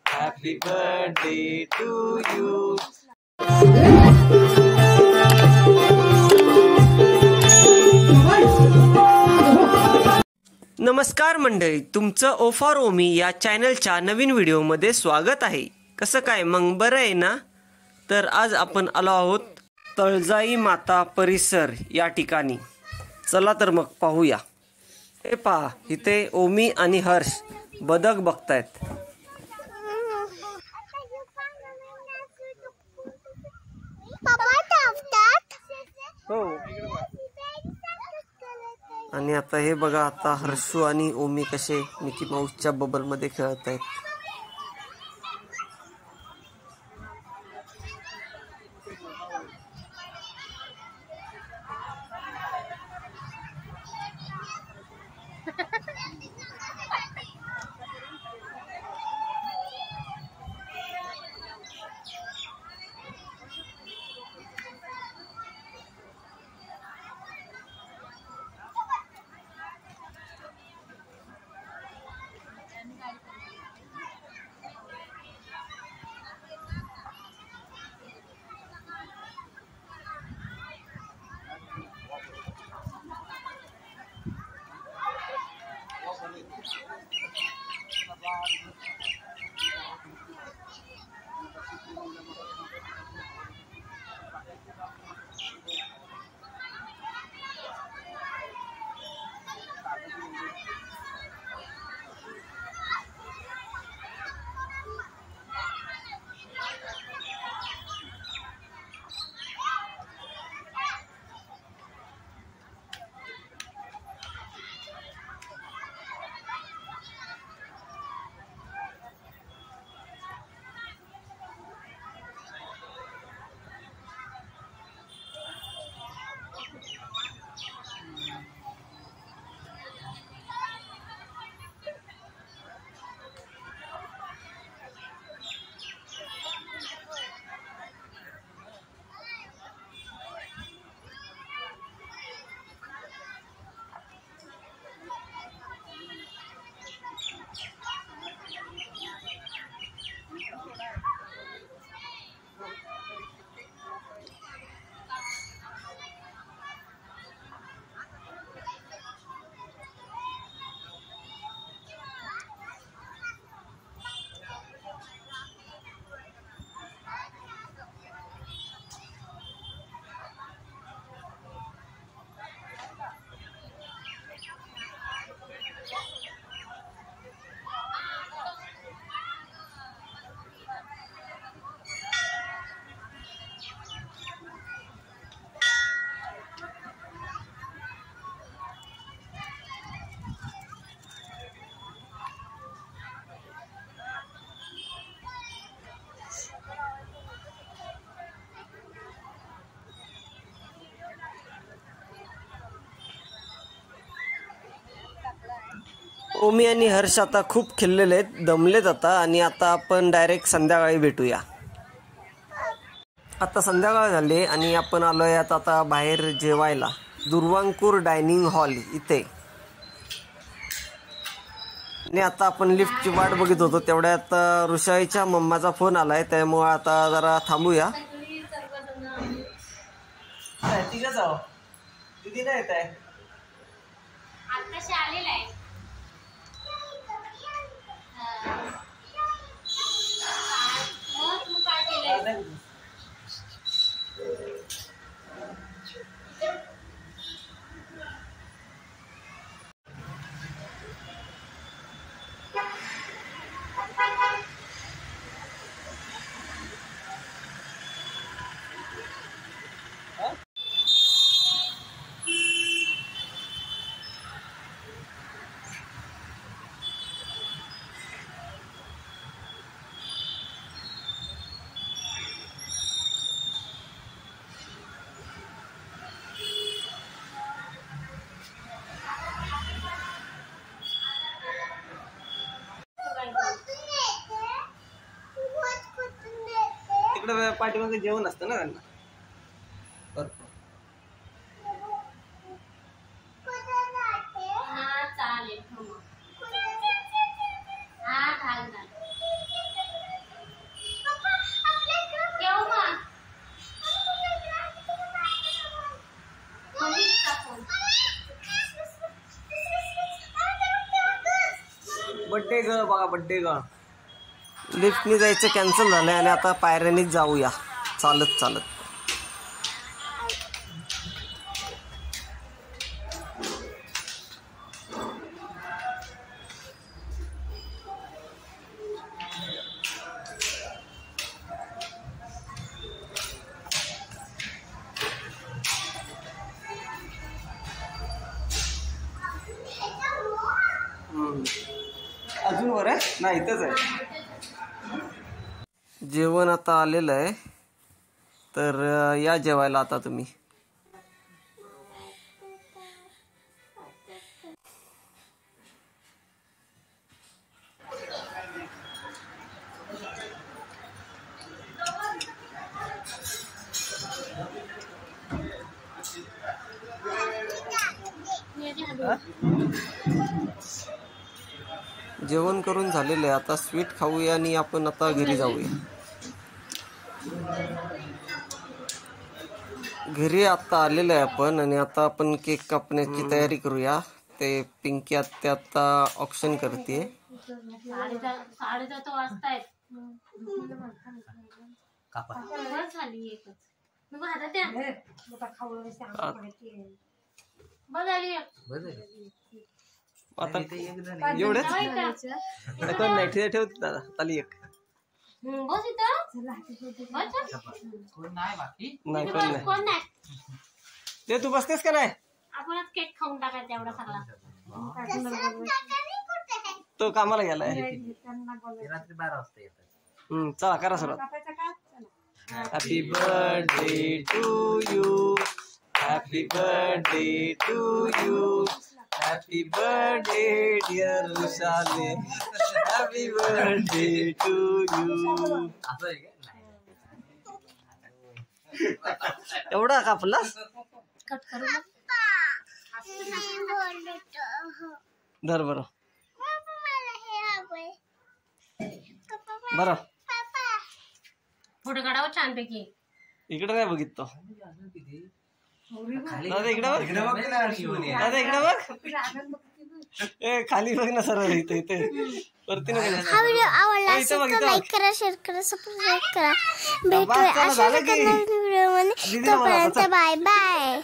Happy birthday to you. नमस्कार मंडळी, तुमचं ओ फॉर ओमी या चॅनलच्या नवीन व्हिडिओमध्ये स्वागत आहे. कसं काय मग, बरं आहे ना? तर आज आपण आलो आहोत तळजाई माता परिसर या ठिकाणी. चला तर मग पाहूया. हे पहा, इथे ओमी आणि हर्ष बदक बघतायत. हो. आणि आता हे बघा, आता हर्षू आणि ओमी कसे मिकी माऊसच्या बबल मध्ये खेळत आहेत. ओमी आणि हर्ष आता खूप खेळलेले आहेत, दमलेत आता. आणि आता आपण डायरेक्ट संध्याकाळी भेटूया. आता संध्याकाळ झाली आणि आपण आलोय आता बाहेर जेवायला, दुर्वांकूर डायनिंग हॉल इथे. आणि आता आपण लिफ्टची वाट बघत होतो, तेवढ्यात ऋषाईच्या मम्माचा फोन आलाय, त्यामुळे आता जरा थांबूया. ठीक आहे, किती नाही येत आहे तिकडे पाठीमागे जेवण असतं ना त्यांना. बड्डे गर्ल बघा, बड्डे गर्ल. लिफ्टनी जायचं कॅन्सल झालंय आणि आता पायऱ्यानीच जाऊया चालत चालत. अजून वर आहे नाही, इथंच आहे. जेवण आता आलेलं आहे, तर या जेवायला आता तुम्ही. जेवण करून झालेलं आहे, आता स्वीट खाऊया आणि आपण आता घरी जाऊया. घरी आता आलेलं आहे आपण आणि आता आपण केक कापण्याची तयारी करूया. ते पिंकी आत्या आता ऑप्शन करते. आता एवढंच नाही, ठेव दादा ताली एक नाही कोण नाही. ते तू बसतेस का नाही? आपणच केक खाऊन टाकायचा एवढा सगळा. तो कामाला गेलाय. रात्री 12 वाजता येतात. चला करा सुरुवात. Happy birthday to you, happy birthday to you, happy birthday dear विशाले, हॅपी बर्थडे टू यू. एवढा कापलास? धर बरं बरं. फोटो काढावं छानपैकी. इकडे नाही बघितलं दादा, इकडे बघ दादा, इकडे बघ. ए खाली बघ ना सरळ, इथे इथे वरती नको. हा व्हिडिओ आवडला असेल तर लाईक करा, शेअर करा, सबस्क्राईब करा. भेटूया अशा व्हिडिओ मध्ये. तोपर्यंत बाय बाय.